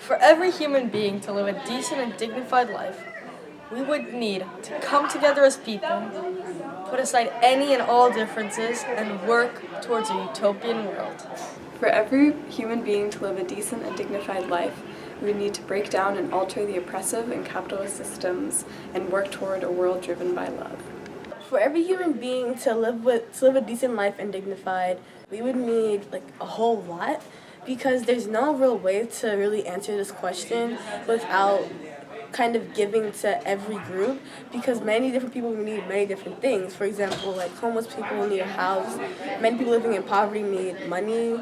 For every human being to live a decent and dignified life, we would need to come together as people, put aside any and all differences, and work towards a utopian world. For every human being to live a decent and dignified life, we need to break down and alter the oppressive and capitalist systems and work toward a world driven by love. For every human being to live a decent life and dignified, we would need a whole lot, because there's no real way to really answer this question without kind of giving to every group, because many different people need many different things. For example, homeless people need a house, many people living in poverty need money,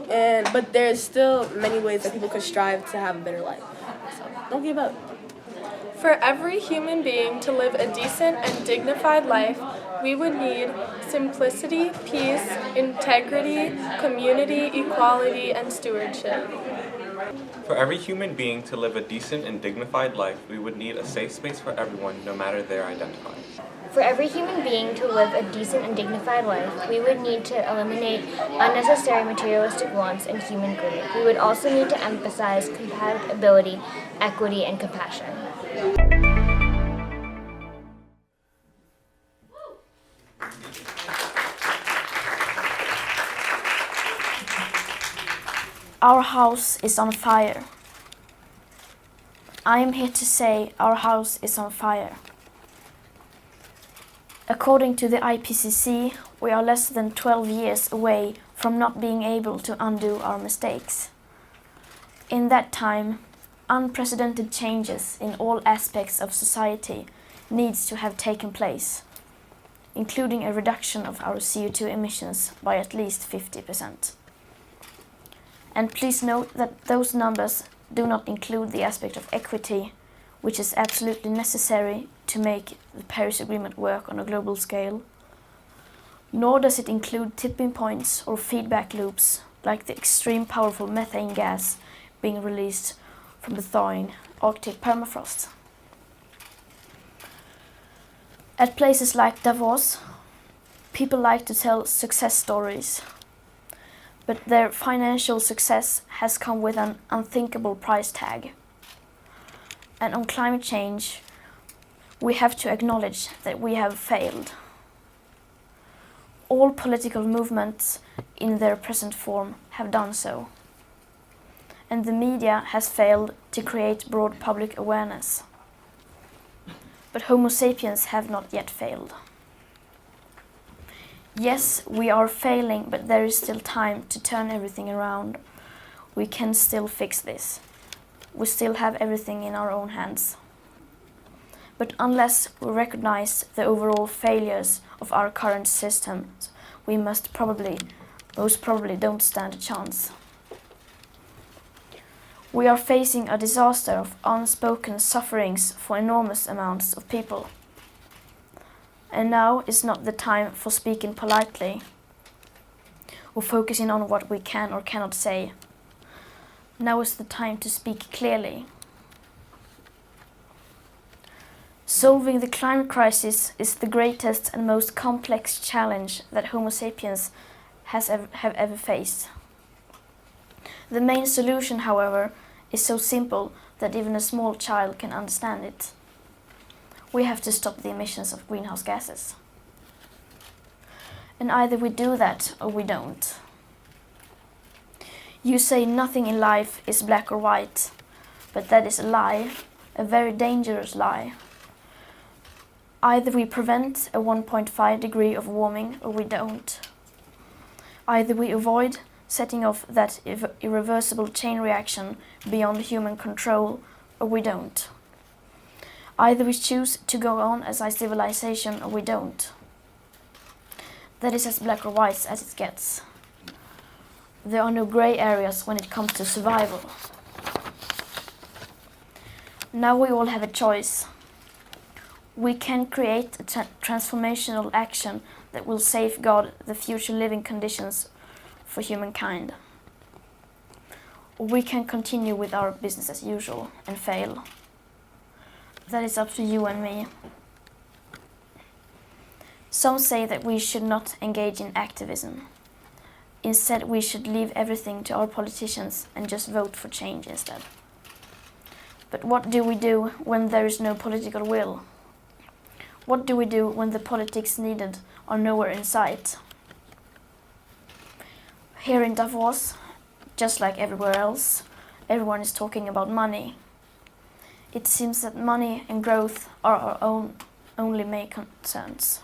but there's still many ways that people could strive to have a better life. So don't give up. For every human being to live a decent and dignified life, we would need simplicity, peace, integrity, community, equality, and stewardship. For every human being to live a decent and dignified life, we would need a safe space for everyone, no matter their identity. For every human being to live a decent and dignified life, we would need to eliminate unnecessary materialistic wants and human greed. We would also need to emphasize compatibility, equity, and compassion. Our house is on fire. I am here to say our house is on fire. According to the IPCC, we are less than 12 years away from not being able to undo our mistakes. In that time, unprecedented changes in all aspects of society needs to have taken place, including a reduction of our CO2 emissions by at least 50%. And please note that those numbers do not include the aspect of equity, which is absolutely necessary to make the Paris Agreement work on a global scale. Nor does it include tipping points or feedback loops, like the extreme powerful methane gas being released from the thawing Arctic permafrost. At places like Davos, people like to tell success stories, but their financial success has come with an unthinkable price tag. And on climate change, we have to acknowledge that we have failed. All political movements in their present form have done so. And the media has failed to create broad public awareness. But Homo sapiens have not yet failed. Yes, we are failing, but there is still time to turn everything around. We can still fix this. We still have everything in our own hands. But unless we recognize the overall failures of our current systems, we most probably don't stand a chance. We are facing a disaster of unspoken sufferings for enormous amounts of people. And now is not the time for speaking politely or focusing on what we can or cannot say. Now is the time to speak clearly. Solving the climate crisis is the greatest and most complex challenge that Homo sapiens have ever faced. The main solution, however, is so simple that even a small child can understand it. We have to stop the emissions of greenhouse gases. And either we do that or we don't. You say nothing in life is black or white, but that is a lie, a very dangerous lie. Either we prevent a 1.5 degree of warming or we don't. Either we avoid setting off that irreversible chain reaction beyond human control or we don't. Either we choose to go on as a civilization or we don't. That is as black or white as it gets. There are no grey areas when it comes to survival. Now we all have a choice. We can create a transformational action that will safeguard the future living conditions for humankind. Or we can continue with our business as usual and fail. That is up to you and me. Some say that we should not engage in activism. Instead, we should leave everything to our politicians and just vote for change instead. But what do we do when there is no political will? What do we do when the politics needed are nowhere in sight? Here in Davos, just like everywhere else, everyone is talking about money. It seems that money and growth are our only main concerns.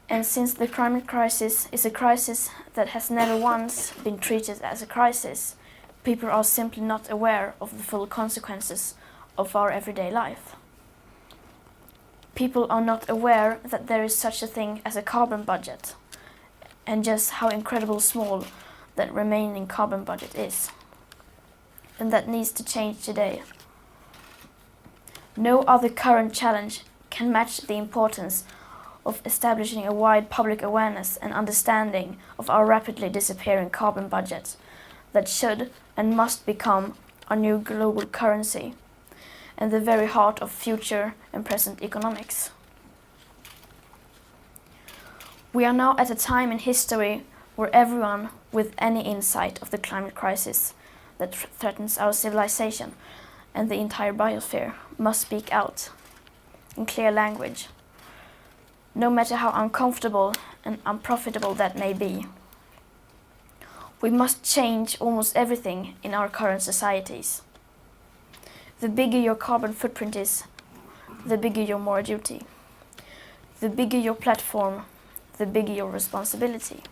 And since the climate crisis is a crisis that has never once been treated as a crisis, people are simply not aware of the full consequences of our everyday life. People are not aware that there is such a thing as a carbon budget, and just how incredibly small that remaining carbon budget is. And that needs to change today. No other current challenge can match the importance of establishing a wide public awareness and understanding of our rapidly disappearing carbon budget that should and must become our new global currency and the very heart of future and present economics. We are now at a time in history where everyone with any insight of the climate crisis that threatens our civilization and the entire biosphere must speak out in clear language, no matter how uncomfortable and unprofitable that may be. We must change almost everything in our current societies. The bigger your carbon footprint is, the bigger your moral duty. The bigger your platform, the bigger your responsibility.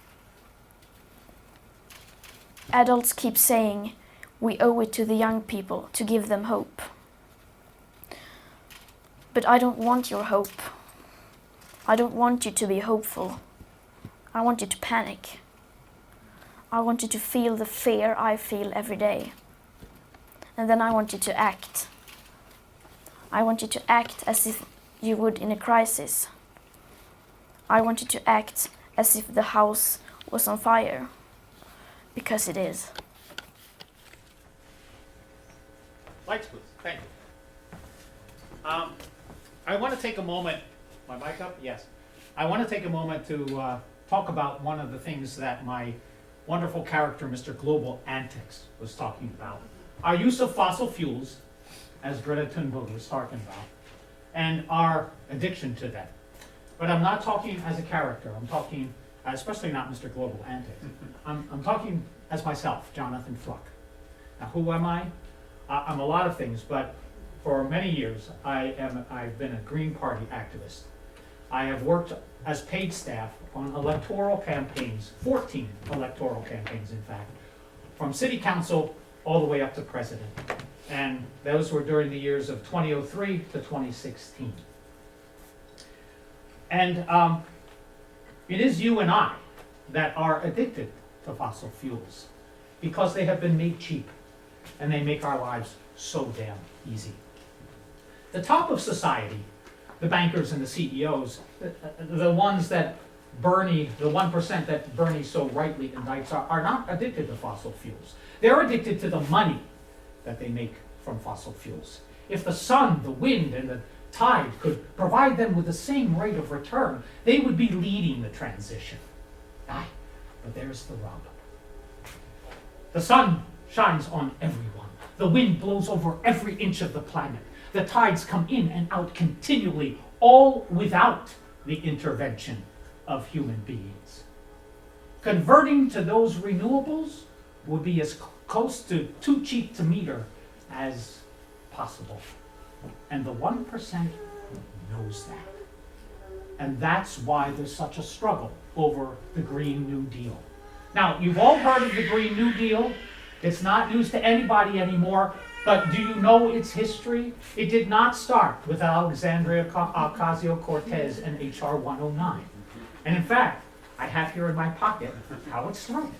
Adults keep saying we owe it to the young people to give them hope. But I don't want your hope. I don't want you to be hopeful. I want you to panic. I want you to feel the fear I feel every day. And then I want you to act. I want you to act as if you would in a crisis. I want you to act as if the house was on fire. Because it is. Lights, please. Thank you. I want to take a moment. My mic up? Yes. I want to take a moment to talk about one of the things that my wonderful character, Mr. Global Antics, was talking about. Our use of fossil fuels, as Greta Thunberg was talking about, and our addiction to them. But I'm not talking as a character. I'm talking, especially not Mr. Global Antics. I'm talking as myself, Jonathan Fluck. Now, who am I? I'm a lot of things, but for many years, I've been a Green Party activist. I have worked as paid staff on electoral campaigns, 14 electoral campaigns, in fact, from city council all the way up to president. And those were during the years of 2003 to 2016. And it is you and I that are addicted to fossil fuels because they have been made cheap and they make our lives so damn easy. The top of society, the bankers and the CEOs, the ones that Bernie, the 1% that Bernie so rightly indicts, are not addicted to fossil fuels. They're addicted to the money that they make from fossil fuels. If the sun, the wind, and the tide could provide them with the same rate of return, they would be leading the transition. Aye, but there's the rub. The sun shines on everyone. The wind blows over every inch of the planet. The tides come in and out continually, all without the intervention of human beings. Converting to those renewables would be as close to too cheap to meter as possible. And the 1% knows that. And that's why there's such a struggle over the Green New Deal. Now, you've all heard of the Green New Deal. It's not news to anybody anymore, but do you know its history? It did not start with Alexandria Ocasio-Cortez and H.R. 109. And in fact, I have here in my pocket how it started.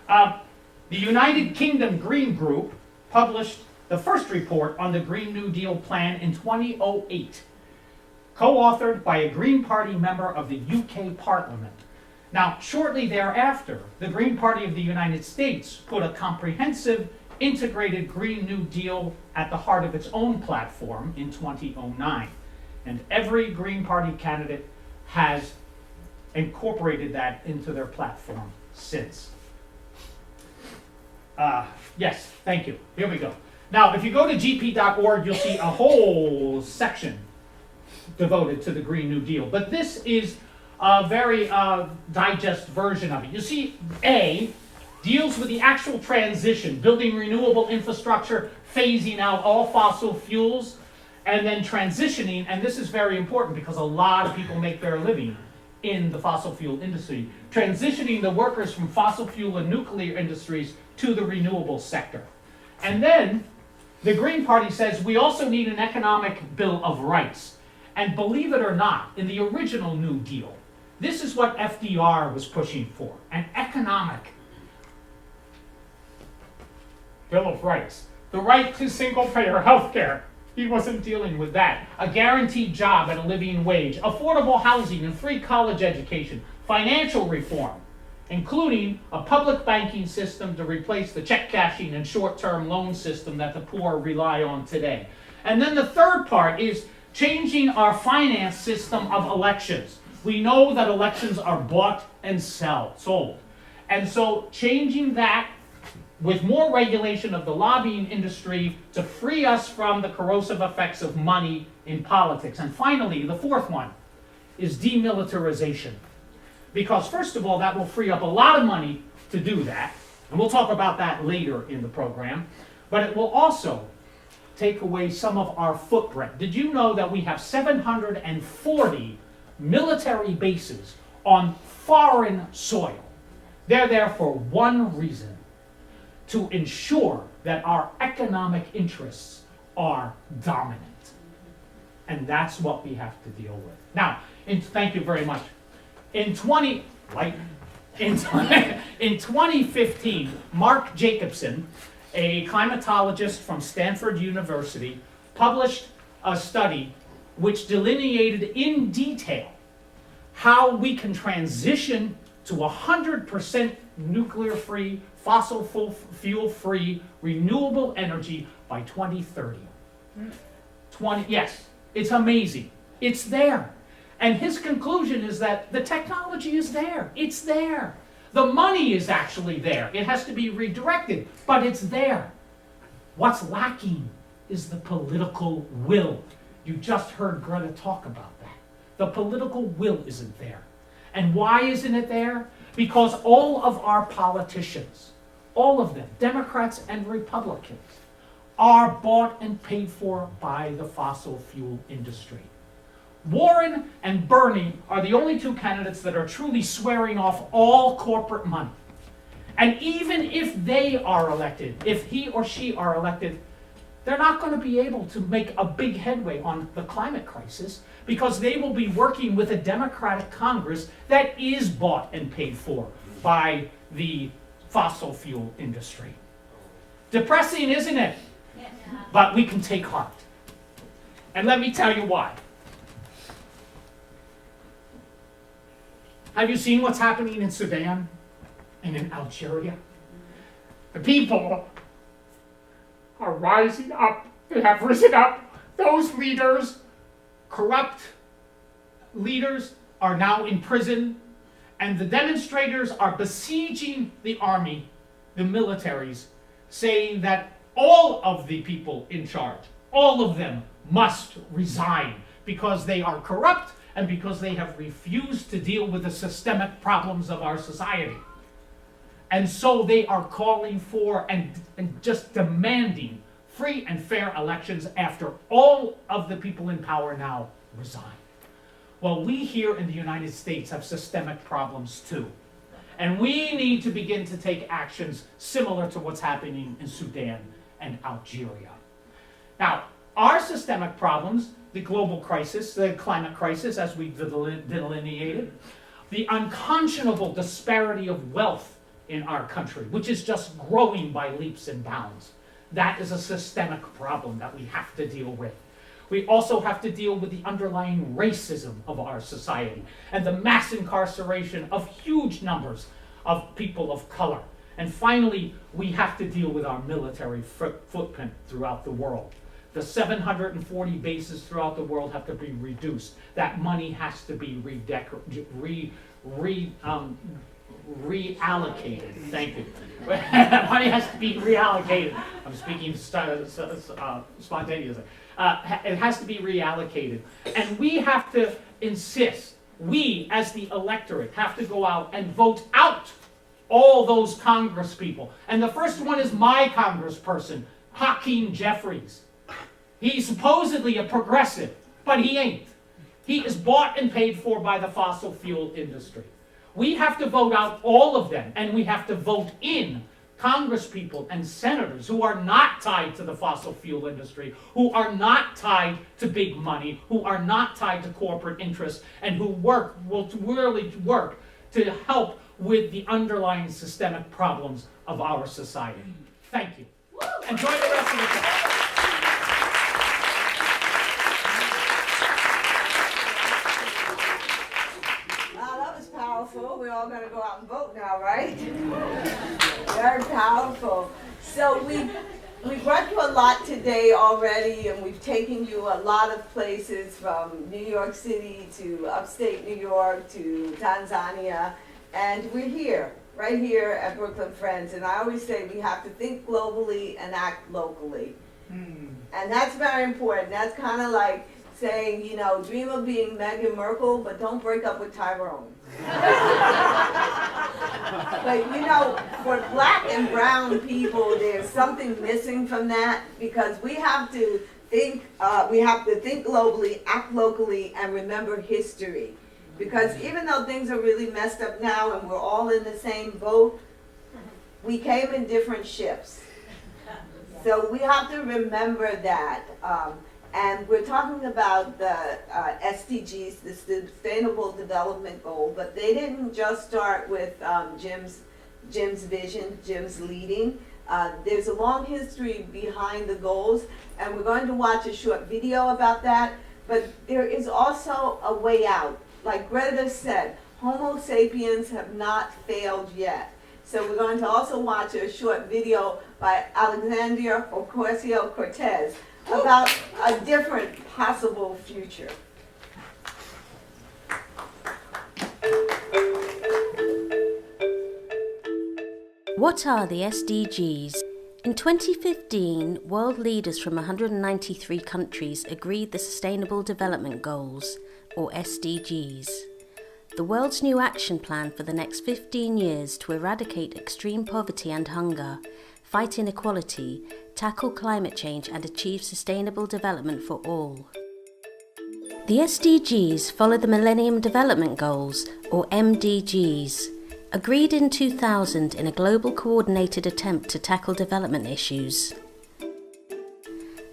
The United Kingdom Green Group published the first report on the Green New Deal plan in 2008, co-authored by a Green Party member of the UK Parliament. Now, shortly thereafter, the Green Party of the United States put a comprehensive, integrated Green New Deal at the heart of its own platform in 2009. And every Green Party candidate has incorporated that into their platform since. Yes, thank you. Here we go. Now, if you go to gp.org, you'll see a whole section devoted to the Green New Deal. But this is a very digest version of it. You see, A deals with the actual transition, building renewable infrastructure, phasing out all fossil fuels, and then transitioning, and this is very important because a lot of people make their living in the fossil fuel industry, transitioning the workers from fossil fuel and nuclear industries to the renewable sector. And then the Green Party says we also need an economic bill of rights. And believe it or not, in the original New Deal, this is what FDR was pushing for, an economic bill of rights. The right to single-payer health care. He wasn't dealing with that. A guaranteed job at a living wage, affordable housing and free college education, financial reform, including a public banking system to replace the check cashing and short-term loan system that the poor rely on today. And then the third part is changing our finance system of elections. We know that elections are bought and sold. And so changing that with more regulation of the lobbying industry to free us from the corrosive effects of money in politics. And finally, the fourth one is demilitarization. Because first of all, that will free up a lot of money to do that. And we'll talk about that later in the program. But it will also take away some of our footprint. Did you know that we have 740 military bases on foreign soil? They're there for one reason: to ensure that our economic interests are dominant. And that's what we have to deal with. Now, thank you very much. In 2015, Mark Jacobson, a climatologist from Stanford University, published a study which delineated in detail how we can transition to 100% nuclear-free, fossil fuel-free, renewable energy by 2030. Yes, it's amazing. It's there. And his conclusion is that the technology is there. It's there. The money is actually there. It has to be redirected, but it's there. What's lacking is the political will. You just heard Greta talk about that. The political will isn't there. And why isn't it there? Because all of our politicians, all of them, Democrats and Republicans, are bought and paid for by the fossil fuel industry. Warren and Bernie are the only two candidates that are truly swearing off all corporate money. And even if they are elected, if he or she are elected, they're not going to be able to make a big headway on the climate crisis because they will be working with a Democratic Congress that is bought and paid for by the fossil fuel industry. Depressing, isn't it? But we can take heart. And let me tell you why. Have you seen what's happening in Sudan and in Algeria? The people are rising up. They have risen up. Those leaders, corrupt leaders, are now in prison. And the demonstrators are besieging the army, the militaries, saying that all of the people in charge, all of them must resign because they are corrupt and because they have refused to deal with the systemic problems of our society. And so they are calling for and just demanding free and fair elections after all of the people in power now resign. Well, we here in the United States have systemic problems too. And we need to begin to take actions similar to what's happening in Sudan and Algeria. Now, our systemic problems, the global crisis, the climate crisis, as we delineated, the unconscionable disparity of wealth in our country, which is just growing by leaps and bounds. That is a systemic problem that we have to deal with. We also have to deal with the underlying racism of our society and the mass incarceration of huge numbers of people of color. And finally, we have to deal with our military footprint throughout the world. The 740 bases throughout the world have to be reduced. That money has to be reallocated. Thank you. Money has to be reallocated. I'm speaking spontaneously. It has to be reallocated. And we have to insist, we as the electorate have to go out and vote out all those Congress people. And the first one is my congressperson, Hakeem Jeffries. He's supposedly a progressive, but he ain't. He is bought and paid for by the fossil fuel industry. We have to vote out all of them, and we have to vote in congresspeople and senators who are not tied to the fossil fuel industry, who are not tied to big money, who are not tied to corporate interests, and who will really work to help with the underlying systemic problems of our society. Thank you. Enjoy the rest of the day. We're all going to go out and vote now, right? Very powerful. So we've brought you a lot today already, and we've taken you a lot of places from New York City to upstate New York to Tanzania, and we're here, right here at Brooklyn Friends. And I always say we have to think globally and act locally. And that's very important. That's kind of like saying, you know, dream of being Meghan Merkel, but don't break up with Tyrone. But you know, for black and brown people, there's something missing from that, because we have to think globally, act locally, and remember history. Because even though things are really messed up now and we're all in the same boat, we came in different ships. So we have to remember that. And we're talking about the SDGs, the Sustainable Development Goal, but they didn't just start with Jim's vision, Jim's leading. There's a long history behind the goals, and we're going to watch a short video about that. But there is also a way out. Like Greta said, Homo sapiens have not failed yet. So we're going to also watch a short video by Alexandria Ocasio-Cortez about a different possible future. What are the SDGs? In 2015, world leaders from 193 countries agreed the Sustainable Development Goals, or SDGs. The world's new action plan for the next 15 years to eradicate extreme poverty and hunger, fight inequality, tackle climate change and achieve sustainable development for all. The SDGs follow the Millennium Development Goals, or MDGs, agreed in 2000 in a global coordinated attempt to tackle development issues.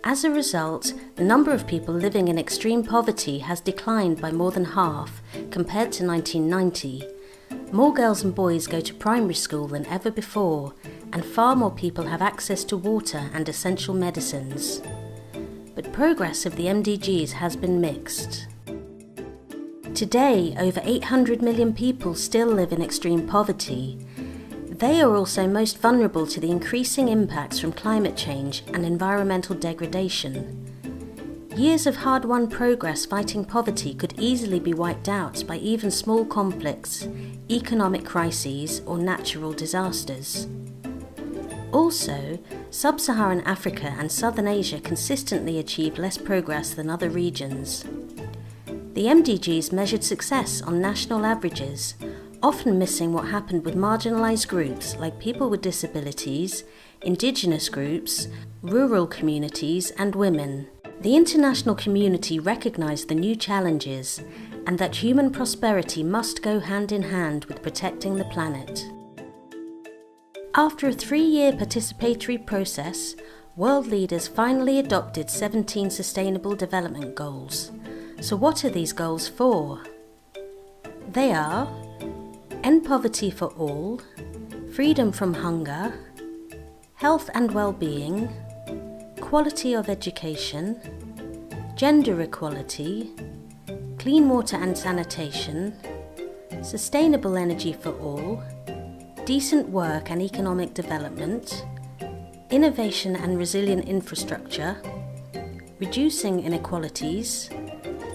As a result, the number of people living in extreme poverty has declined by more than half compared to 1990. More girls and boys go to primary school than ever before, and far more people have access to water and essential medicines. But progress of the MDGs has been mixed. Today, over 800 million people still live in extreme poverty. They are also most vulnerable to the increasing impacts from climate change and environmental degradation. Years of hard-won progress fighting poverty could easily be wiped out by even small conflicts, economic crises, or natural disasters. Also, sub-Saharan Africa and Southern Asia consistently achieve less progress than other regions. The MDGs measured success on national averages, often missing what happened with marginalised groups like people with disabilities, indigenous groups, rural communities, and women. The international community recognised the new challenges and that human prosperity must go hand in hand with protecting the planet. After a 3-year participatory process, world leaders finally adopted 17 Sustainable Development Goals. So what are these goals for? They are end poverty for all, freedom from hunger, health and well-being, quality of education, gender equality, clean water and sanitation, sustainable energy for all, decent work and economic development, innovation and resilient infrastructure, reducing inequalities,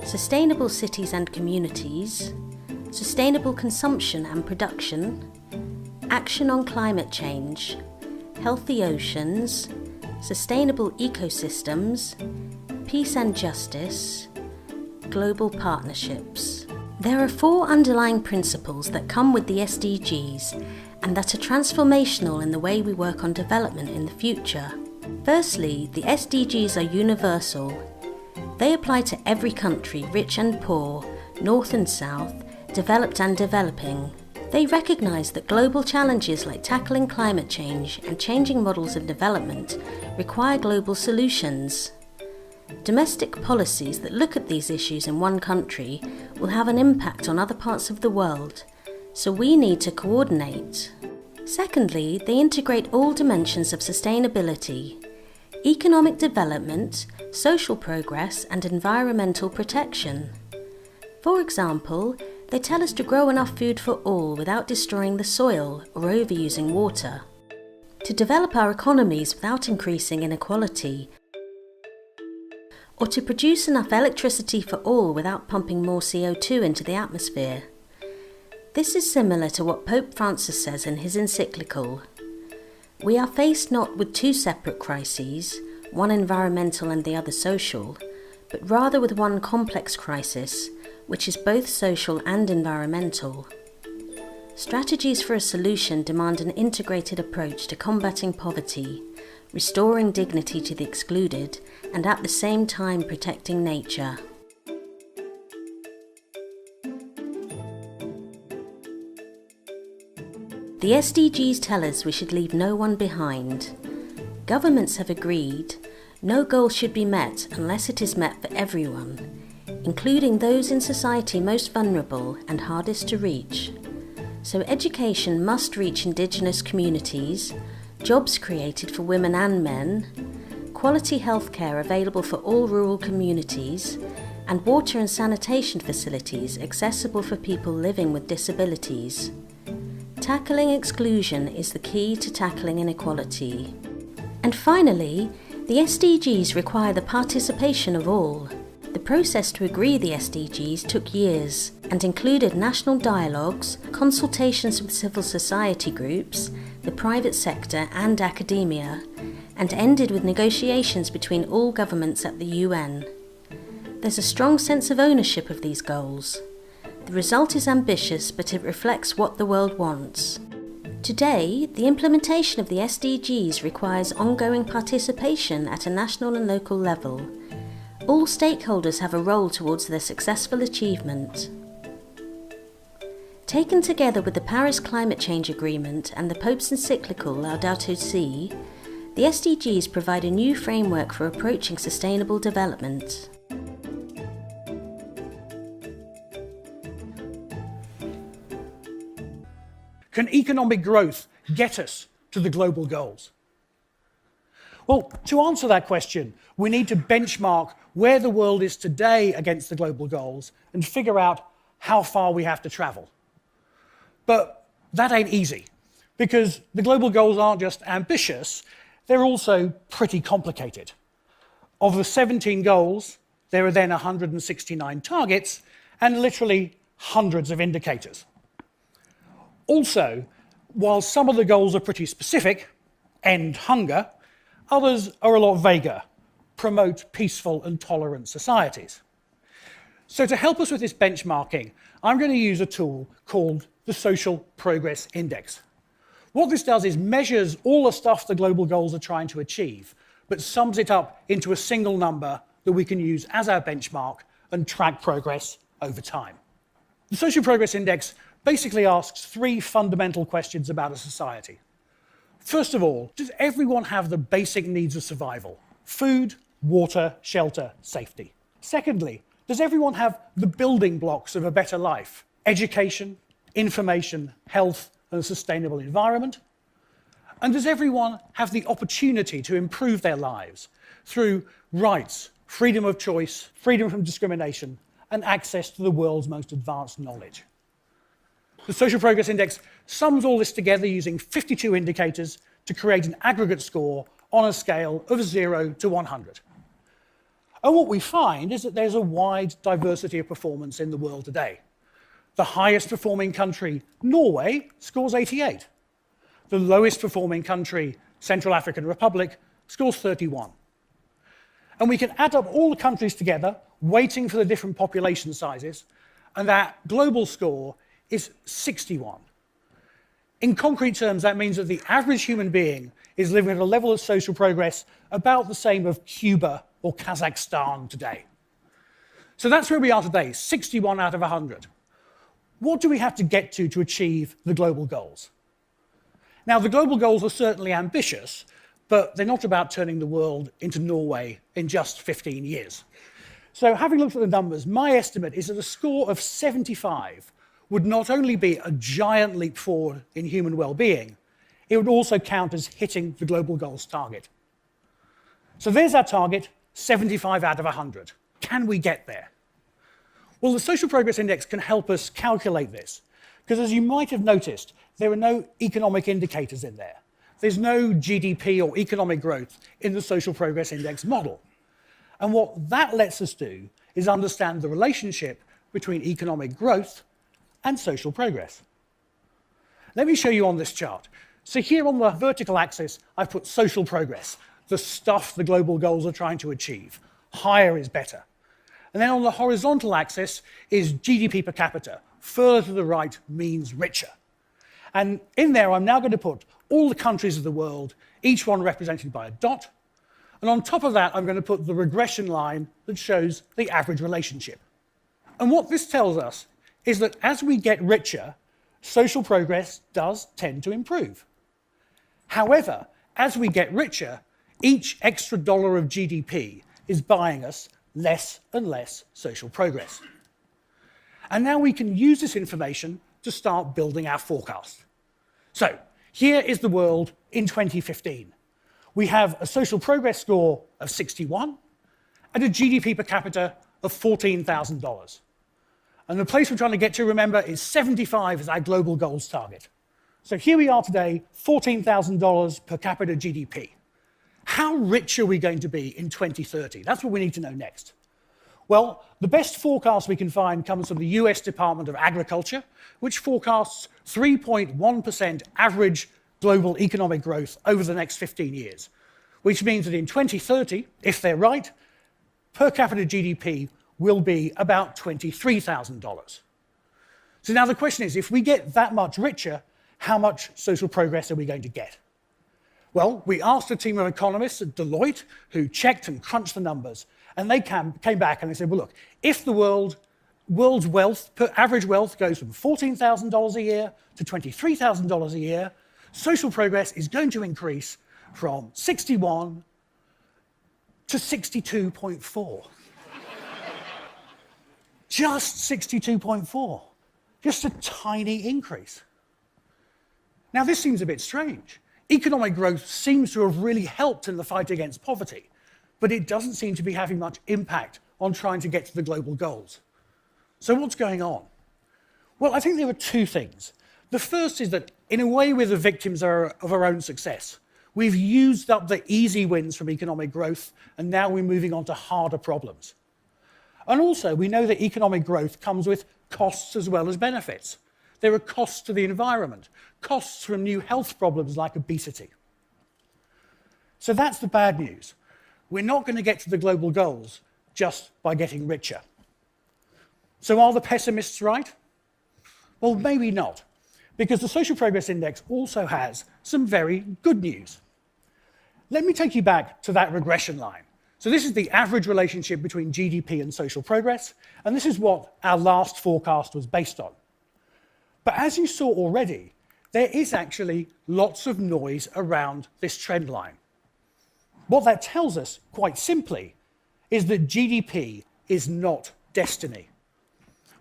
sustainable cities and communities, sustainable consumption and production, action on climate change, healthy oceans, sustainable ecosystems, peace and justice, global partnerships. There are 4 underlying principles that come with the SDGs and that are transformational in the way we work on development in the future. Firstly, the SDGs are universal. They apply to every country, rich and poor, north and south, developed and developing. They recognise that global challenges like tackling climate change and changing models of development require global solutions. Domestic policies that look at these issues in one country will have an impact on other parts of the world, so we need to coordinate. Secondly, they integrate all dimensions of sustainability: economic development, social progress, and environmental protection. For example, they tell us to grow enough food for all without destroying the soil or overusing water, to develop our economies without increasing inequality, or to produce enough electricity for all without pumping more CO2 into the atmosphere. This is similar to what Pope Francis says in his encyclical. We are faced not with 2 separate crises, one environmental and the other social, but rather with one complex crisis, which is both social and environmental. Strategies for a solution demand an integrated approach to combating poverty, restoring dignity to the excluded, and at the same time protecting nature. The SDGs tell us we should leave no one behind. Governments have agreed no goal should be met unless it is met for everyone, including those in society most vulnerable and hardest to reach. So education must reach Indigenous communities, jobs created for women and men, quality healthcare available for all rural communities, and water and sanitation facilities accessible for people living with disabilities. Tackling exclusion is the key to tackling inequality. And finally, the SDGs require the participation of all. The process to agree the SDGs took years and included national dialogues, consultations with civil society groups, the private sector and academia, and ended with negotiations between all governments at the UN. There's a strong sense of ownership of these goals. The result is ambitious, but it reflects what the world wants. Today, the implementation of the SDGs requires ongoing participation at a national and local level. All stakeholders have a role towards their successful achievement. Taken together with the Paris Climate Change Agreement and the Pope's encyclical Laudato Si', the SDGs provide a new framework for approaching sustainable development. Can economic growth get us to the global goals? Well, to answer that question, we need to benchmark where the world is today against the global goals and figure out how far we have to travel. But that ain't easy, because the global goals aren't just ambitious, they're also pretty complicated. Of the 17 goals, there are then 169 targets and literally hundreds of indicators. Also, while some of the goals are pretty specific, end hunger, others are a lot vaguer, promote peaceful and tolerant societies. So to help us with this benchmarking, I'm going to use a tool called the Social Progress Index. What this does is measures all the stuff the global goals are trying to achieve, but sums it up into a single number that we can use as our benchmark and track progress over time. The Social Progress Index basically asks 3 fundamental questions about a society. First of all, does everyone have the basic needs of survival? Food, water, shelter, safety. Secondly, does everyone have the building blocks of a better life? Education, information, health, and a sustainable environment? And does everyone have the opportunity to improve their lives through rights, freedom of choice, freedom from discrimination, and access to the world's most advanced knowledge? The Social Progress Index sums all this together using 52 indicators to create an aggregate score on a scale of 0 to 100. And what we find is that there's a wide diversity of performance in the world today. The highest performing country, Norway, scores 88. The lowest performing country, Central African Republic, scores 31. And we can add up all the countries together, weighting for the different population sizes, and that global score is 61. In concrete terms, that means that the average human being is living at a level of social progress about the same of Cuba or Kazakhstan today. So that's where we are today, 61 out of 100. What do we have to get to achieve the global goals? Now, the global goals are certainly ambitious, but they're not about turning the world into Norway in just 15 years. So having looked at the numbers, my estimate is that a score of 75 would not only be a giant leap forward in human well-being, it would also count as hitting the global goals target. So there's our target, 75 out of 100. Can we get there? Well, the Social Progress Index can help us calculate this, because as you might have noticed, there are no economic indicators in there. There's no GDP or economic growth in the Social Progress Index model. And what that lets us do is understand the relationship between economic growth and social progress. Let me show you on this chart. So here on the vertical axis, I've put social progress, the stuff the global goals are trying to achieve. Higher is better. And then on the horizontal axis is GDP per capita. Further to the right means richer. And in there, I'm now going to put all the countries of the world, each one represented by a dot. And on top of that, I'm going to put the regression line that shows the average relationship. And what this tells us is that as we get richer, social progress does tend to improve. However, as we get richer, each extra dollar of GDP is buying us less and less social progress. And now we can use this information to start building our forecast. So here is the world in 2015. We have a social progress score of 61 and a GDP per capita of $14,000. And the place we're trying to get to, remember, is 75 as our global goals target. So here we are today, $14,000 per capita GDP. How rich are we going to be in 2030? That's what we need to know next. Well, the best forecast we can find comes from the US Department of Agriculture, which forecasts 3.1% average global economic growth over the next 15 years, which means that in 2030, if they're right, per capita GDP will be about $23,000. So now the question is, if we get that much richer, how much social progress are we going to get? Well, we asked a team of economists at Deloitte who checked and crunched the numbers, and they came back and they said, well, look, if the world's wealth, average wealth goes from $14,000 a year to $23,000 a year, social progress is going to increase from 61 to 62.4. Just 62.4. Just a tiny increase. Now, this seems a bit strange. Economic growth seems to have really helped in the fight against poverty, but it doesn't seem to be having much impact on trying to get to the global goals. So what's going on? Well, I think there are two things. The first is that, in a way, we're the victims of our own success. We've used up the easy wins from economic growth, and now we're moving on to harder problems. And also, we know that economic growth comes with costs as well as benefits. There are costs to the environment, costs from new health problems like obesity. So that's the bad news. We're not going to get to the global goals just by getting richer. So are the pessimists right? Well, maybe not, because the Social Progress Index also has some very good news. Let me take you back to that regression line. So this is the average relationship between GDP and social progress, and this is what our last forecast was based on. But as you saw already, there is actually lots of noise around this trend line. What that tells us, quite simply, is that GDP is not destiny.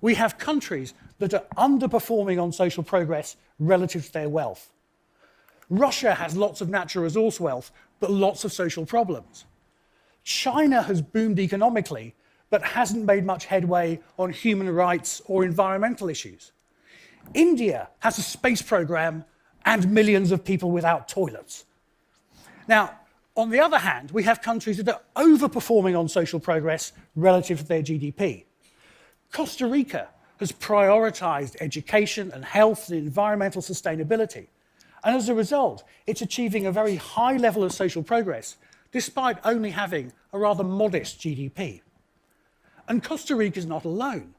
We have countries that are underperforming on social progress relative to their wealth. Russia has lots of natural resource wealth, but lots of social problems. China has boomed economically, but hasn't made much headway on human rights or environmental issues. India has a space program and millions of people without toilets. Now, on the other hand, we have countries that are overperforming on social progress relative to their GDP. Costa Rica has prioritized education and health and environmental sustainability, And as a result, it's achieving a very high level of social progress, despite only having a rather modest GDP. And Costa Rica is not alone.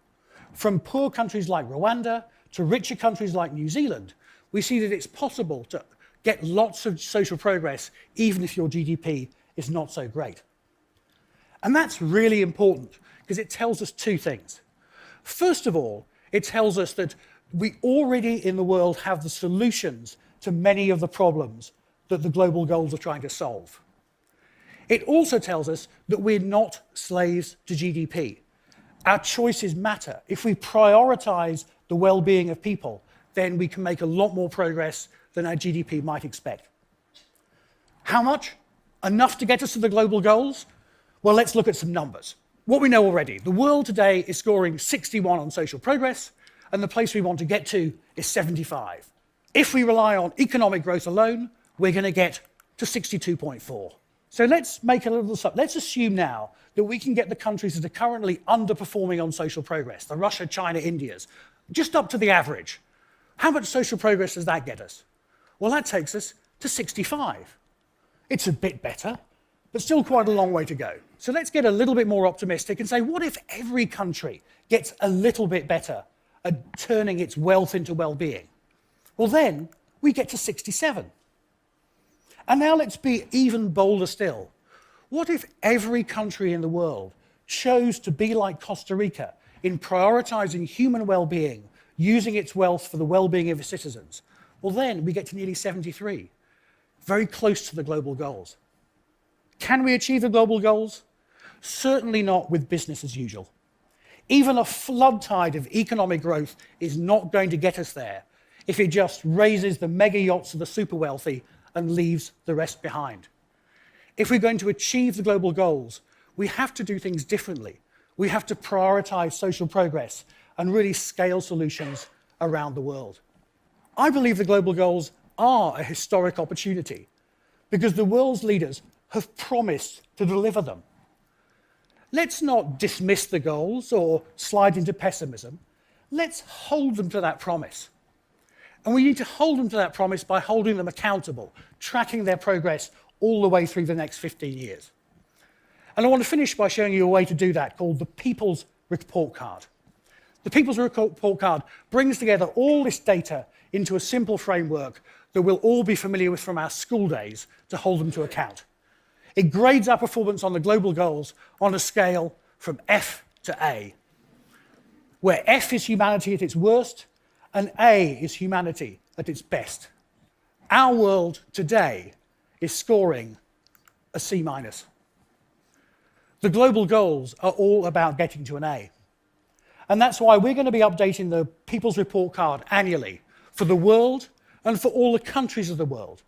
From poor countries like Rwanda to richer countries like New Zealand, we see that it's possible to get lots of social progress even if your GDP is not so great. And that's really important because it tells us two things. First of all, it tells us that we already in the world have the solutions to many of the problems that the global goals are trying to solve. It also tells us that we're not slaves to GDP. Our choices matter. If we prioritize the well-being of people, then we can make a lot more progress than our GDP might expect. How much? Enough to get us to the global goals? Well, let's look at some numbers. What we know already, the world today is scoring 61 on social progress, and the place we want to get to is 75. If we rely on economic growth alone, we're going to get to 62.4. So let's make a little sub. Let's assume now that we can get the countries that are currently underperforming on social progress, the Russia, China, Indias, just up to the average. How much social progress does that get us? Well, that takes us to 65. It's a bit better, but still quite a long way to go. So let's get a little bit more optimistic and say, what if every country gets a little bit better at turning its wealth into well-being? Well, then we get to 67. And now let's be even bolder still. What if every country in the world chose to be like Costa Rica in prioritizing human well-being, using its wealth for the well-being of its citizens? Well, then we get to nearly 73, very close to the global goals. Can we achieve the global goals? Certainly not with business as usual. Even a flood tide of economic growth is not going to get us there if it just raises the mega yachts of the super wealthy and leaves the rest behind. If we're going to achieve the global goals, we have to do things differently. We have to prioritize social progress and really scale solutions around the world. I believe the global goals are a historic opportunity because the world's leaders have promised to deliver them. Let's not dismiss the goals or slide into pessimism. Let's hold them to that promise. And we need to hold them to that promise by holding them accountable, tracking their progress all the way through the next 15 years. And I want to finish by showing you a way to do that called the People's Report Card. The People's Report Card brings together all this data into a simple framework that we'll all be familiar with from our school days to hold them to account. It grades our performance on the global goals on a scale from F to A, where F is humanity at its worst and A is humanity at its best. Our world today is scoring a C-. The global goals are all about getting to an A. And that's why we're going to be updating the People's Report Card annually for the world and for all the countries of the world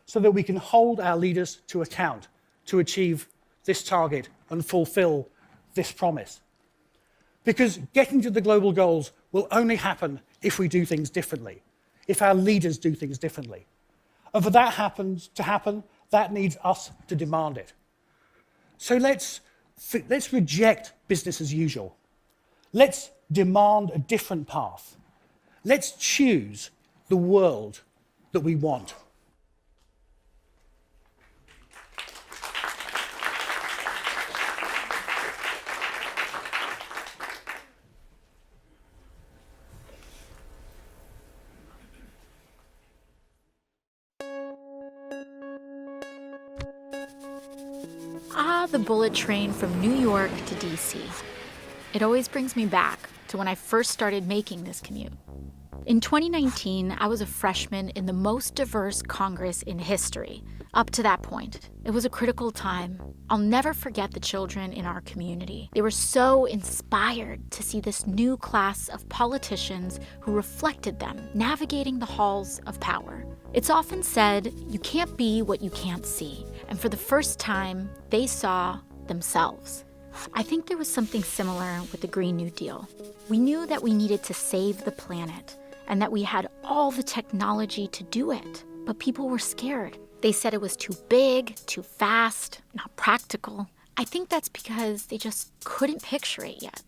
so that we can hold our leaders to account to achieve this target and fulfill this promise. Because getting to the global goals will only happen if we do things differently, if our leaders do things differently. And for that to happen, that needs us to demand it. So let's reject business as usual. Let's demand a different path. Let's choose the world that we want. The bullet train from New York to DC. It always brings me back to when I first started making this commute. In 2019, I was a freshman in the most diverse Congress in history. Up to that point, it was a critical time. I'll never forget the children in our community. They were so inspired to see this new class of politicians who reflected them navigating the halls of power. It's often said, you can't be what you can't see. And for the first time, they saw themselves. I think there was something similar with the Green New Deal. We knew that we needed to save the planet and that we had all the technology to do it, but people were scared. They said it was too big, too fast, not practical. I think that's because they just couldn't picture it yet.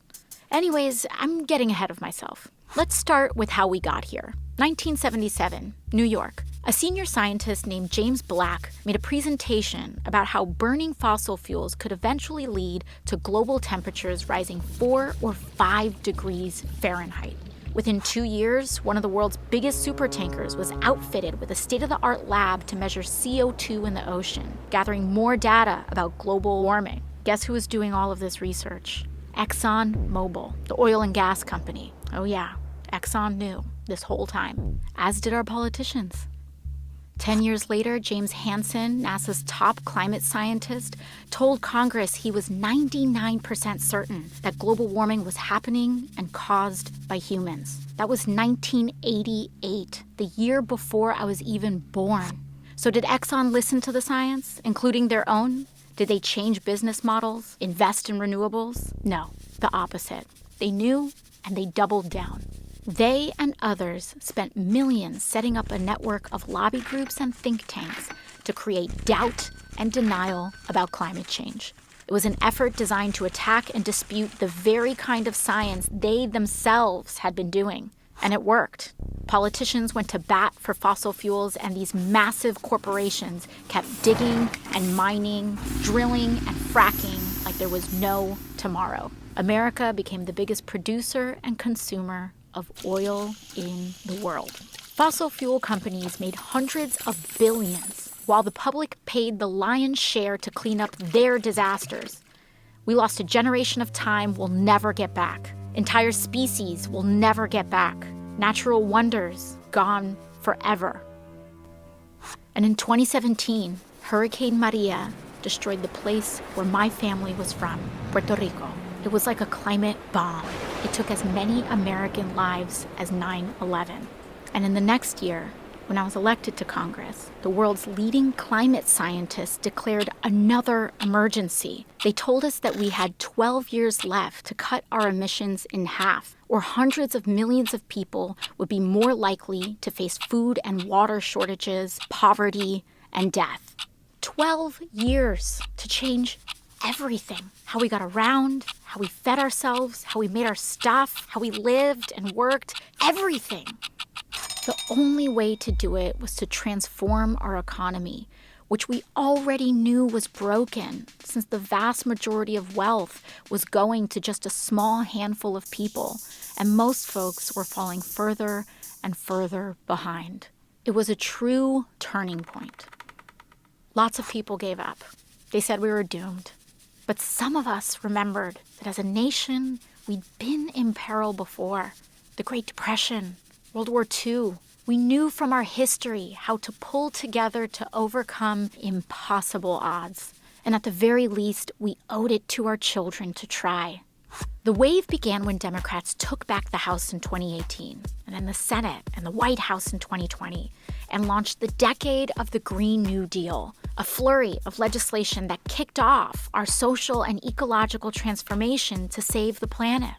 Anyways, I'm getting ahead of myself. Let's start with how we got here. 1977, New York. A senior scientist named James Black made a presentation about how burning fossil fuels could eventually lead to global temperatures rising 4 or 5 degrees Fahrenheit. Within 2 years, one of the world's biggest supertankers was outfitted with a state-of-the-art lab to measure CO2 in the ocean, gathering more data about global warming. Guess who was doing all of this research? ExxonMobil, the oil and gas company. Oh yeah, Exxon knew this whole time, as did our politicians. 10 years later, James Hansen, NASA's top climate scientist, told Congress he was 99% certain that global warming was happening and caused by humans. That was 1988, the year before I was even born. So did Exxon listen to the science, including their own? Did they change business models, invest in renewables? No, the opposite. They knew and they doubled down. They and others spent millions setting up a network of lobby groups and think tanks to create doubt and denial about climate change. It was an effort designed to attack and dispute the very kind of science they themselves had been doing. And it worked. Politicians went to bat for fossil fuels, and these massive corporations kept digging and mining, drilling and fracking like there was no tomorrow. America became the biggest producer and consumer of oil in the world. Fossil fuel companies made hundreds of billions, while the public paid the lion's share to clean up their disasters. We lost a generation of time we'll never get back. Entire species will never get back. Natural wonders gone forever. And in 2017, Hurricane Maria destroyed the place where my family was from, Puerto Rico. It was like a climate bomb. It took as many American lives as 9/11. And in the next year, when I was elected to Congress, the world's leading climate scientists declared another emergency. They told us that we had 12 years left to cut our emissions in half, or hundreds of millions of people would be more likely to face food and water shortages, poverty, and death. 12 years to change everything. How we got around, how we fed ourselves, how we made our stuff, how we lived and worked, everything. The only way to do it was to transform our economy, which we already knew was broken, since the vast majority of wealth was going to just a small handful of people, and most folks were falling further and further behind. It was a true turning point. Lots of people gave up. They said we were doomed. But some of us remembered that as a nation, we'd been in peril before. The Great Depression, World War II. We knew from our history how to pull together to overcome impossible odds. And at the very least, we owed it to our children to try. The wave began when Democrats took back the House in 2018, and then the Senate and the White House in 2020, and launched the decade of the Green New Deal, a flurry of legislation that kicked off our social and ecological transformation to save the planet.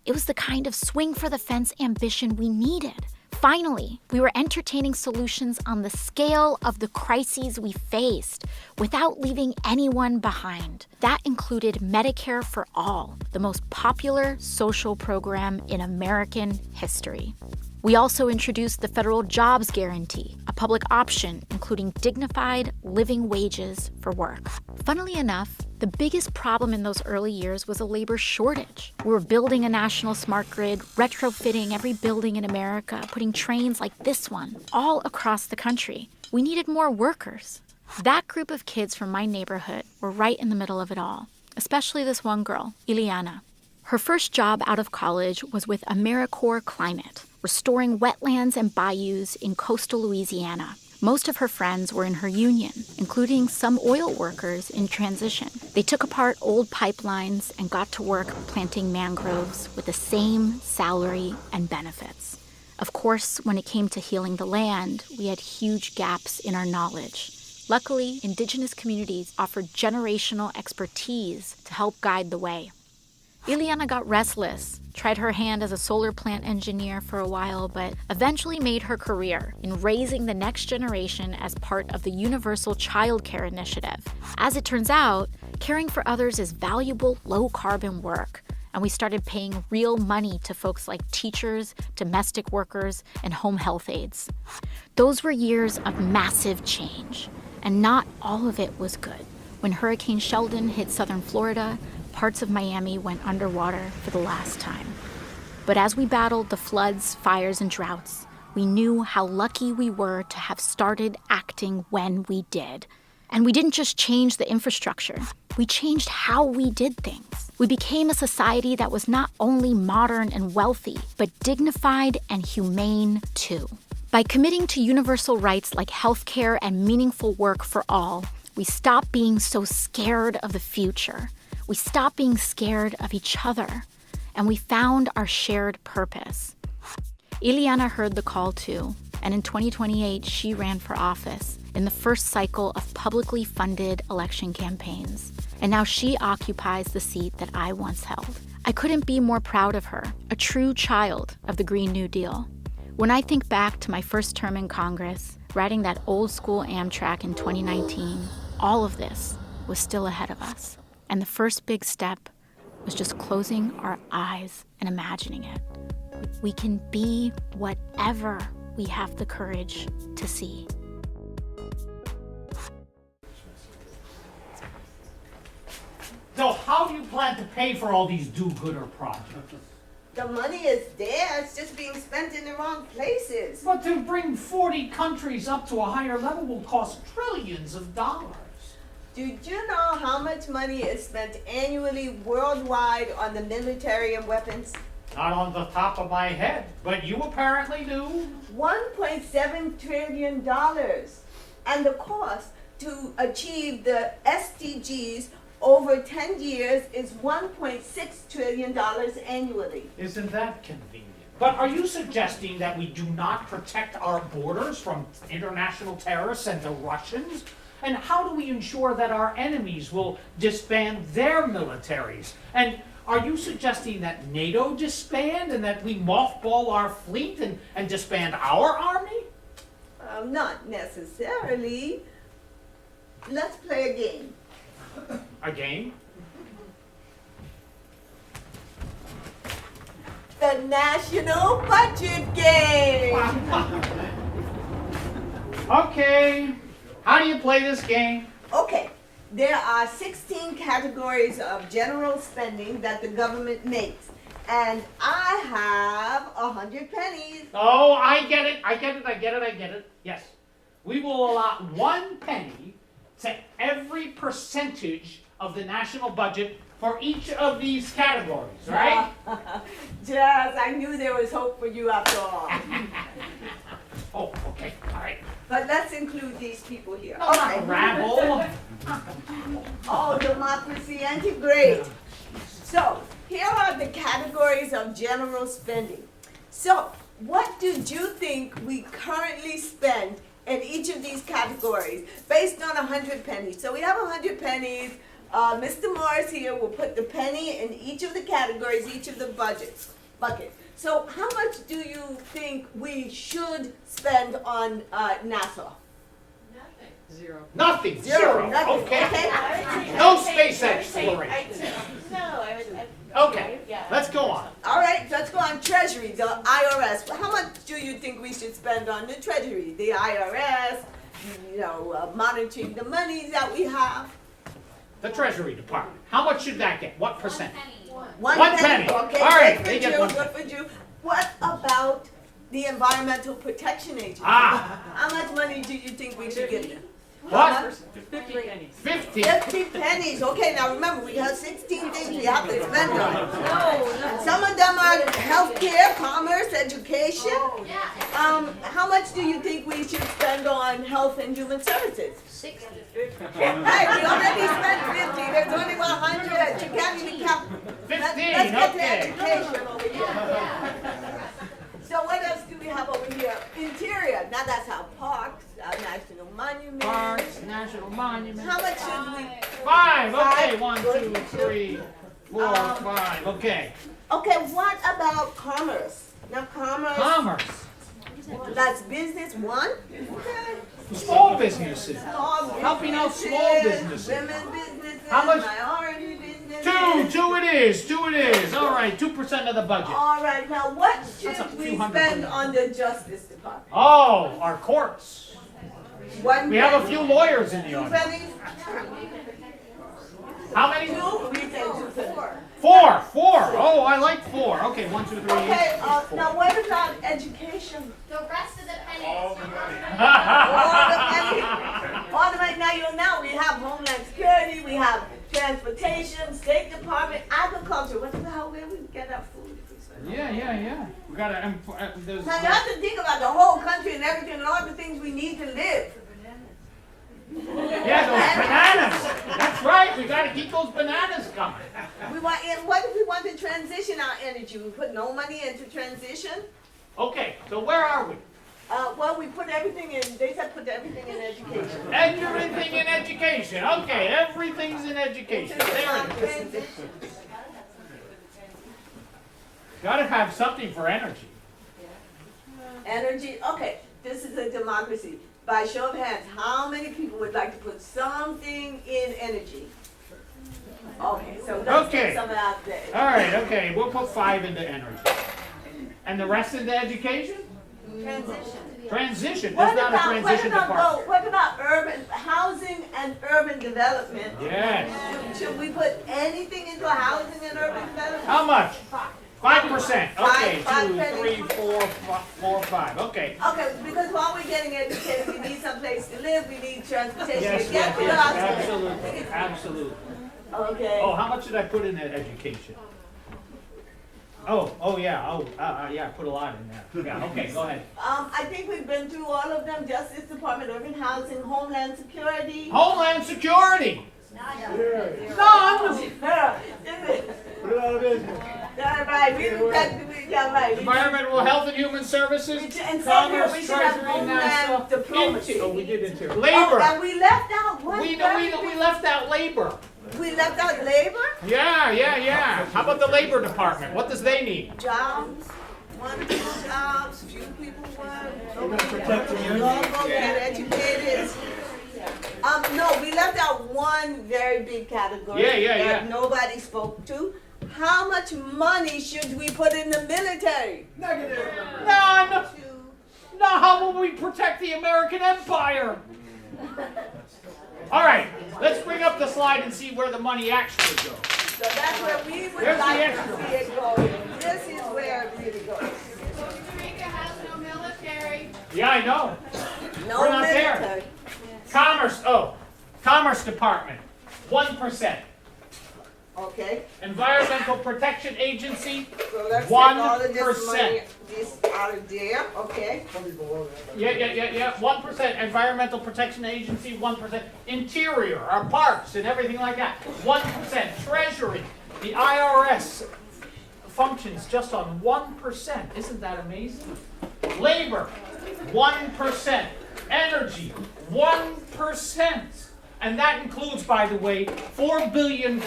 It was the kind of swing-for-the-fence ambition we needed. Finally, we were entertaining solutions on the scale of the crises we faced without leaving anyone behind. That included Medicare for All, the most popular social program in American history. We also introduced the federal jobs guarantee, a public option including dignified living wages for work. Funnily enough, the biggest problem in those early years was a labor shortage. We were building a national smart grid, retrofitting every building in America, putting trains like this one all across the country. We needed more workers. That group of kids from my neighborhood were right in the middle of it all, especially this one girl, Ileana. Her first job out of college was with AmeriCorps Climate, restoring wetlands and bayous in coastal Louisiana. Most of her friends were in her union, including some oil workers in transition. They took apart old pipelines and got to work planting mangroves with the same salary and benefits. Of course, when it came to healing the land, we had huge gaps in our knowledge. Luckily, indigenous communities offered generational expertise to help guide the way. Ileana got restless, tried her hand as a solar plant engineer for a while, but eventually made her career in raising the next generation as part of the Universal Child Care Initiative. As it turns out, caring for others is valuable, low-carbon work, and we started paying real money to folks like teachers, domestic workers, and home health aides. Those were years of massive change, and not all of it was good. When Hurricane Sheldon hit southern Florida, parts of Miami went underwater for the last time. But as we battled the floods, fires, and droughts, we knew how lucky we were to have started acting when we did. And we didn't just change the infrastructure, we changed how we did things. We became a society that was not only modern and wealthy, but dignified and humane too. By committing to universal rights like healthcare and meaningful work for all, we stopped being so scared of the future. We stopped being scared of each other, and we found our shared purpose. Ileana heard the call too, and in 2028, she ran for office in the first cycle of publicly funded election campaigns. And now she occupies the seat that I once held. I couldn't be more proud of her, a true child of the Green New Deal. When I think back to my first term in Congress, riding that old school Amtrak in 2019, all of this was still ahead of us. And the first big step was just closing our eyes and imagining it. We can be whatever we have the courage to see. So how do you plan to pay for all these do-gooder projects? The money is there, it's just being spent in the wrong places. But to bring 40 countries up to a higher level will cost trillions of dollars. Did you know how much money is spent annually worldwide on the military and weapons? Not on the top of my head, but you apparently do. $1.7 trillion. And the cost to achieve the SDGs over 10 years is $1.6 trillion annually. Isn't that convenient? But are you suggesting that we do not protect our borders from international terrorists and the Russians? And how do we ensure that our enemies will disband their militaries? And are you suggesting that NATO disband and that we mothball our fleet and disband our army? Not necessarily. Let's play a game. A game? The national budget game! Okay. How do you play this game? Okay. There are 16 categories of general spending that the government makes. And I have 100 pennies. Oh, I get it. Yes. We will allot 1 penny to every percentage of the national budget for each of these categories, right? Jazz, I knew there was hope for you after all. Oh, okay, all right. But let's include these people here. No, not a rabble. Oh, democracy integrate. So, here are the categories of general spending. So, what did you think we currently spend in each of these categories based on 100 pennies? So we have 100 pennies. Mr. Morris here will put the penny in each of the categories, each of the bucket. So how much do you think we should spend on NASA? Zero. Nothing. Okay. No space exploration. Okay, let's go on. All right, let's go on Treasury, the IRS. How much do you think we should spend on the Treasury, the IRS, monitoring the money that we have? The Treasury Department. How much should that get? What percent? One penny. Okay, all right, they get 1 penny. What about the Environmental Protection Agency? How much money do you think we should give them? What? 50 pennies. 50 pennies. Okay, now remember, we have 16 things we have to spend on. And some of them are healthcare, commerce, education. How much do you think we should spend on health and human services? 60. Hey, we already spent 50. There's only 100. You can't even count. 15, Let's get to okay. education over here. So what else do we have over here? Interior. Now that's our parks, our national monuments. Parks, national monuments. How much should we? 5. Okay, 1, Five. 2, 3, 4, 5. Okay. Okay, what about commerce? Now Commerce. That's business one. Okay. Small businesses. Small Helping out small businesses. Women businesses. How much? Minority businesses. Two it is. All right, 2% of the budget. All right, now what That's a should we few hundred spend grand. on the Justice Department? Oh, our courts. One We have a penny? few lawyers in the Two audience. pennies? How many? Two? We said 2 pennies. Four. Oh, I like 4. Okay, 1, 2, 3. Okay, 4. now what about education? The rest of the pennies. All the money. All the money. Now you know we have Homeland Security, we have Transportation, State Department, Agriculture. What the hell, where we get our food if we spend? Yeah. We gotta. There's. Now you have to think about the whole country and everything and all the things we need to live. Yeah, those bananas. That's right. We gotta keep those bananas coming. We want. And what if we want to transition our energy? We put no money into transition. Okay, so where are we? Well, we put everything in. They said put everything in education. Everything in education. Okay, everything's in education. There it is. Gotta have something for energy. Energy. Okay, this is a democracy. By show of hands, how many people would like to put something in energy? Okay, so let's Okay. get some out there. All right, okay, we'll put 5 into energy. And the rest into education? Transition. There's not a transition department. What about urban housing and urban development? Yes. Should we put anything into housing and urban development? How much? 5%. Okay, Five 2, pennies. 3, 4, 5. Okay. Okay, because while we're getting educated, we need some place to live, we need transportation Yes, to get to the yes, hospital. absolutely. Okay. Oh, how much did I put in education? Yeah, put a lot in there. Yeah, okay, go ahead. I think we've been through all of them, Justice Department, Urban Housing, Homeland Security. Homeland Security. None. Put it out of business. Yeah, right, right. Environmental Health and Human Services, And Commerce, we should have Treasury, Homeland NASA, Diplomacy. we did interior. Oh, Labor. and we left out one We very left out labor. We left out labor, Yeah. How about the Labor Department? What does they need? jobs, one or two jobs, few people work. We all go get educated. No, we left out one very big category Yeah. that nobody spoke to. How much money should we put in the military? Negative. None. Now, how will we protect the American Empire? All right, let's bring up the slide and see where the money actually goes. So that's where we would There's the like to extra. see it go. This is where it really goes. Jamaica has no military. Yeah, I know. No We're not there. military. Commerce Department, 1%. Okay, Environmental Protection Agency, so let's take all of this 1%. money, this out of there, okay? Yeah. 1%. Environmental Protection Agency, 1%. Interior, our parks and everything like that, 1%. Treasury, the IRS functions just on 1%. Isn't that amazing? Labor, 1%. Energy, 1%. And that includes, by the way, $4 billion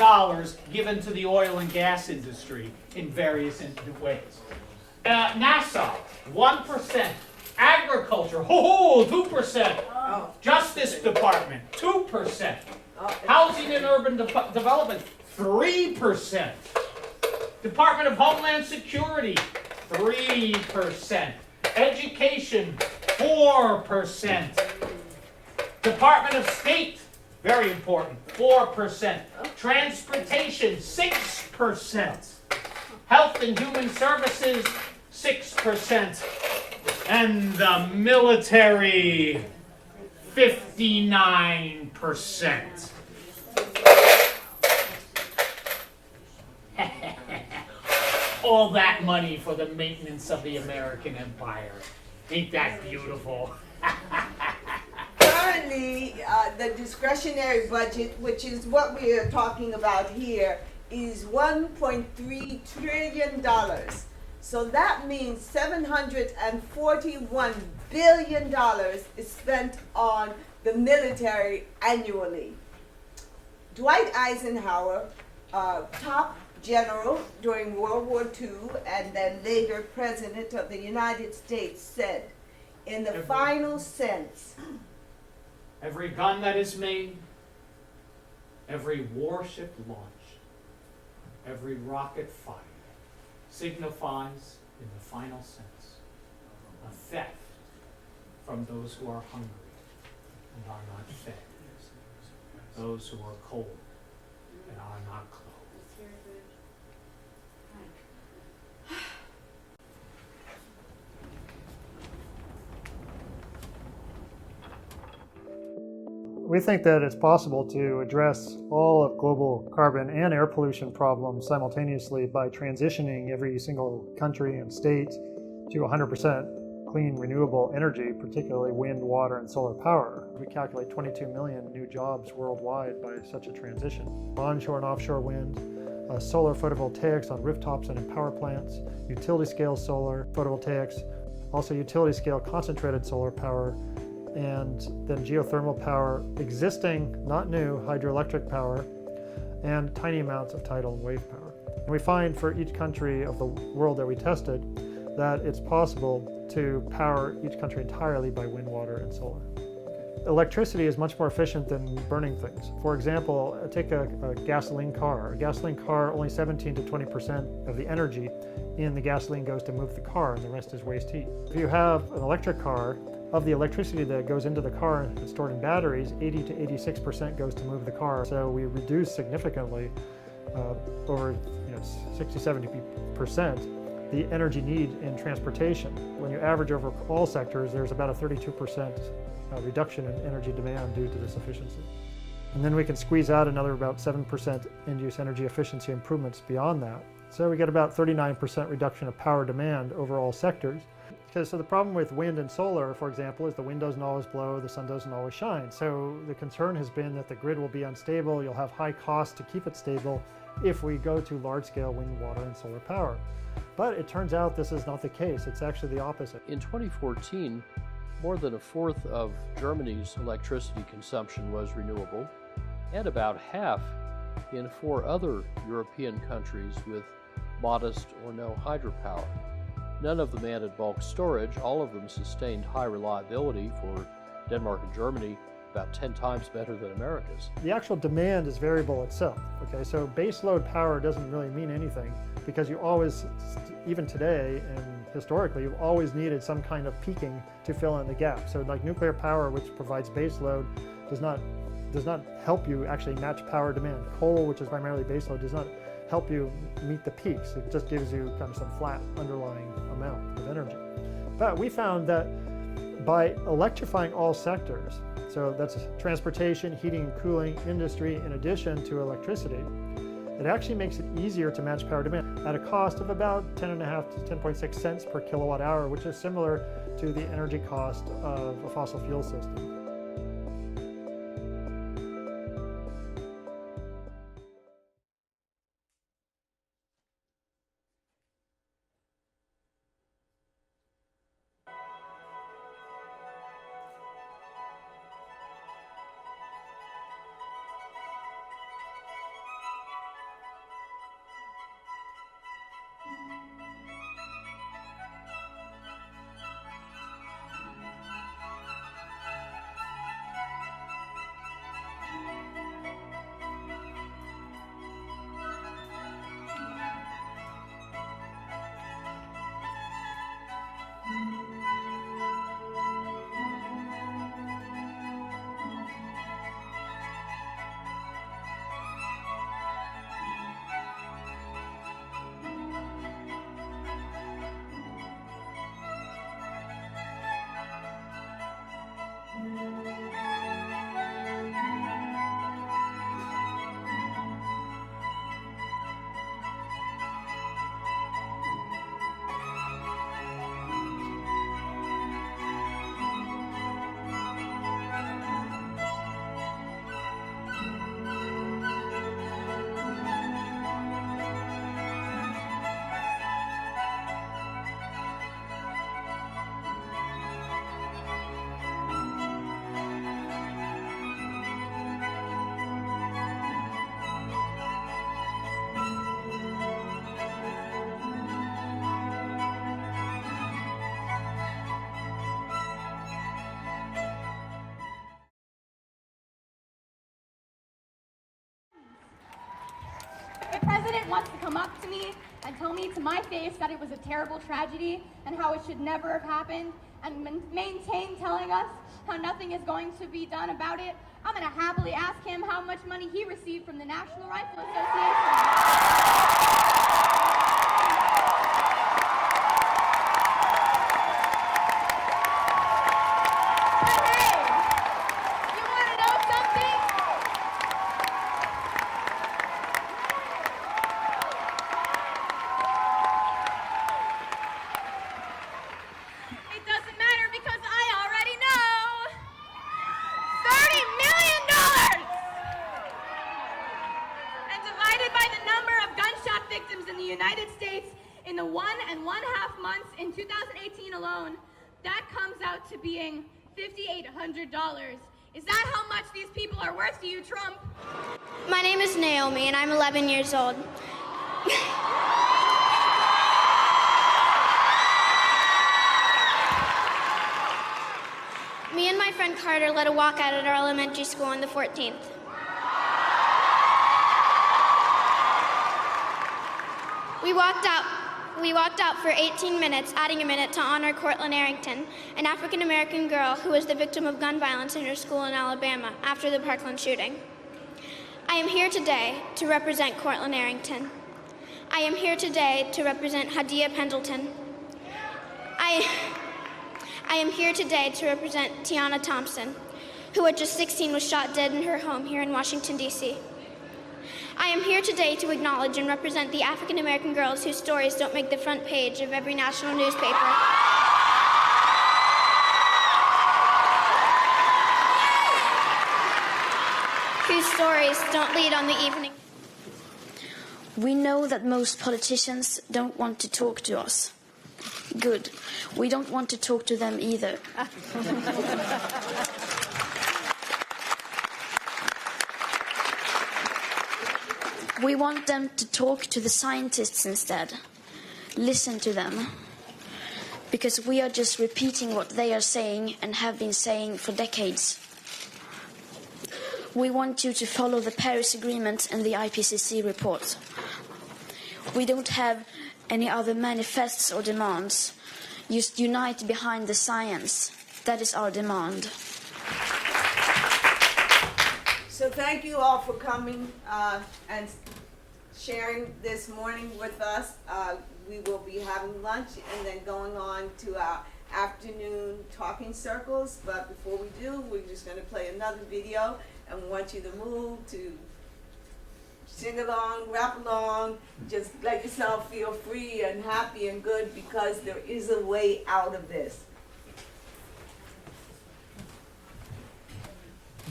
given to the oil and gas industry in various ways. NASA, 1%. Agriculture, 2%. Justice Department, 2%. Housing and Urban Development, 3%. Department of Homeland Security, 3%. Education, 4%. Department of State, very important, 4%. Transportation, 6%. Health and Human Services, 6%. And the military, 59%. All that money for the maintenance of the American Empire. Ain't that beautiful? Currently, the discretionary budget, which is what we are talking about here, is $1.3 trillion. So that means $741 billion is spent on the military annually. Dwight Eisenhower, top general during World War II and then later President of the United States, said, in the final sense, every gun that is made, every warship launched, Every rocket fired signifies, in the final sense, a theft from those who are hungry and are not fed, those who are cold and are not clothed. We think that it's possible to address all of global carbon and air pollution problems simultaneously by transitioning every single country and state to 100% clean renewable energy, particularly wind, water, and solar power. We calculate 22 million new jobs worldwide by such a transition. Onshore and offshore wind, solar photovoltaics on rooftops and in power plants, utility scale solar photovoltaics, also utility scale concentrated solar power, and then geothermal power, existing, not new, hydroelectric power, and tiny amounts of tidal and wave power. And we find for each country of the world that we tested that it's possible to power each country entirely by wind, water, and solar. Electricity is much more efficient than burning things. For example, take a gasoline car. A gasoline car, only 17 to 20% of the energy in the gasoline goes to move the car, and the rest is waste heat. If you have an electric car, of the electricity that goes into the car and is stored in batteries, 80 to 86% goes to move the car. So we reduce significantly, over 60, 70% the energy need in transportation. When you average over all sectors, there's about a 32% reduction in energy demand due to this efficiency. And then we can squeeze out another about 7% end-use energy efficiency improvements beyond that. So we get about 39% reduction of power demand over all sectors. So the problem with wind and solar, for example, is the wind doesn't always blow, the sun doesn't always shine. So the concern has been that the grid will be unstable, you'll have high costs to keep it stable if we go to large-scale wind, water, and solar power. But it turns out this is not the case. It's actually the opposite. In 2014, more than a fourth of Germany's electricity consumption was renewable, and about half in 4 other European countries with modest or no hydropower. None of them added bulk storage. All of them sustained high reliability, for Denmark and Germany about 10 times better than America's. The actual demand is variable itself. Okay, so baseload power doesn't really mean anything because you always, even today and historically, you've always needed some kind of peaking to fill in the gap. So like nuclear power, which provides baseload, does not help you actually match power demand. Coal, which is primarily baseload, does not help you meet the peaks. It just gives you kind of some flat underlying amount of energy. But we found that by electrifying all sectors, so that's transportation, heating and cooling, industry, in addition to electricity, it actually makes it easier to match power demand at a cost of about 10.5 to 10.6 cents per kilowatt hour, which is similar to the energy cost of a fossil fuel system. president wants to come up to me and tell me to my face that it was a terrible tragedy and how it should never have happened, and maintain telling us how nothing is going to be done about it, I'm going to happily ask him how much money he received from the National Rifle Association. United States in the 1.5 months in 2018 alone, that comes out to being $5,800. Is that how much these people are worth to you, Trump? My name is Naomi, and I'm 11 years old. Me and my friend Carter led a walkout at our elementary school on the 14th. We walked out for 18 minutes, adding a minute to honor Cortland Arrington, an African-American girl who was the victim of gun violence in her school in Alabama after the Parkland shooting. I am here today to represent Cortland Arrington. I am here today to represent Hadia Pendleton. I am here today to represent Tiana Thompson, who at just 16 was shot dead in her home here in Washington, D.C. I am here today to acknowledge and represent the African-American girls whose stories don't make the front page of every national newspaper. Whose stories don't lead on the evening. We know that most politicians don't want to talk to us. Good. We don't want to talk to them either. We want them to talk to the scientists instead. Listen to them. Because we are just repeating what they are saying and have been saying for decades. We want you to follow the Paris Agreement and the IPCC report. We don't have any other manifests or demands. Just unite behind the science. That is our demand. So thank you all for coming and sharing this morning with us. We will be having lunch and then going on to our afternoon talking circles. But before we do, we're just going to play another video and we want you to move, to sing along, rap along, just let yourself feel free and happy and good, because there is a way out of this.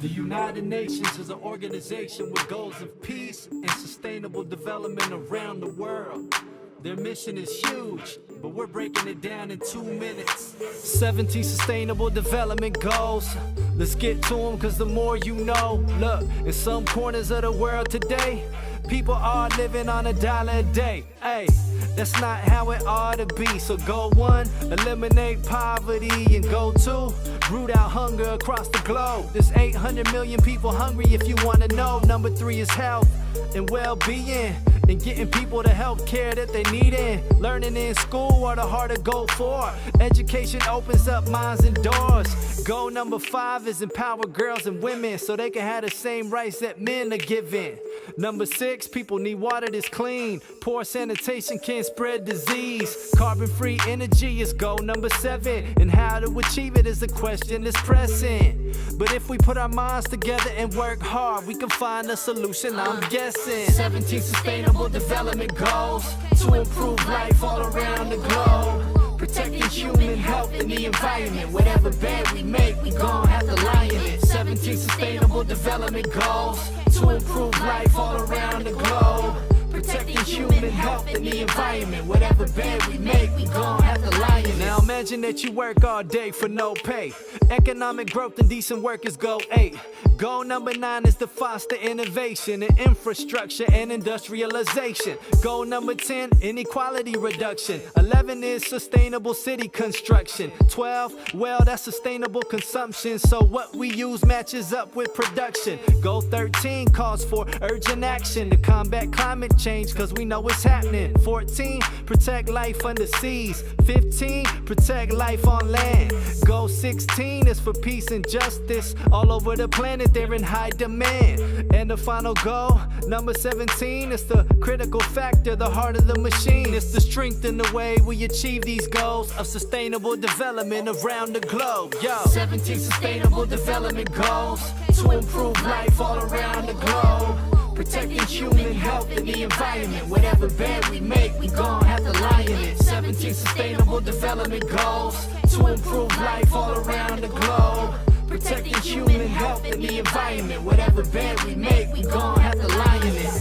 The United Nations is an organization with goals of peace and sustainable development around the world. Their mission is huge, but we're breaking it down in 2 minutes. 17 sustainable development goals. Let's get to them, cause the more you know. Look, in some corners of the world today, people are living on $1 a day. Hey, that's not how it ought to be. So go 1, eliminate poverty, and go 2, root out hunger across the globe. There's 800 million people hungry if you want to know. Number 3 is health and well-being, and getting people the health care that they need in. Learning in school are the hard to go for. Education opens up minds and doors. Goal number 5 is empower girls and women so they can have the same rights that men are given. Number 6, people need water that's clean. Poor sanitation can spread disease. Carbon-free energy is goal number 7, and how to achieve it is a question that's pressing. But if we put our minds together and work hard, we can find a solution, I'm guessing. 17 sustainable development goals to improve life all around the globe. Protecting human health and the environment. Whatever bed we make, we gon' have to lie in it. 17 sustainable development goals to improve life all around the globe. Protecting human health health, and the environment. Whatever bed we make, we gon' have to lie in it. Now imagine that you work all day for no pay. Economic growth and decent work is goal 8. Goal number 9 is to foster innovation in infrastructure and industrialization. Goal number 10, inequality reduction. 11 is sustainable city construction. 12, well, that's sustainable consumption. So what we use matches up with production. Goal 13 calls for urgent action to combat climate change, cause we know it's happening. 14, protect life under seas. 15, protect life on land. Goal 16 is for peace and justice. All over the planet, they're in high demand. And the final goal, number 17, is the critical factor, the heart of the machine. It's the strength in the way we achieve these goals of sustainable development around the globe. Yo, 17 sustainable development goals to improve life all around the globe. Protecting human health and the environment. Whatever bed we make, we gon' have to lie in it. 17 sustainable development goals to improve life all around the globe. Protecting human health and the environment. Whatever bed we make, we gon' have to lie in it.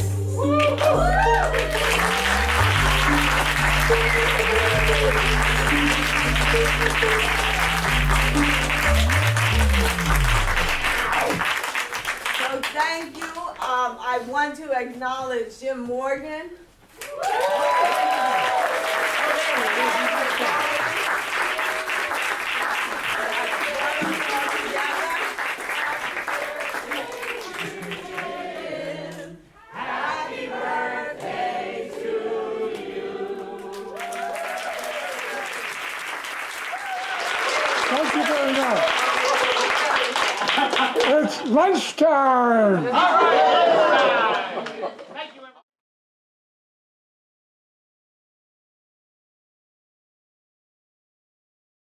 So thank you. I want to acknowledge Jim Morgan. Happy birthday to you. Thank you very much. It's lunchtime.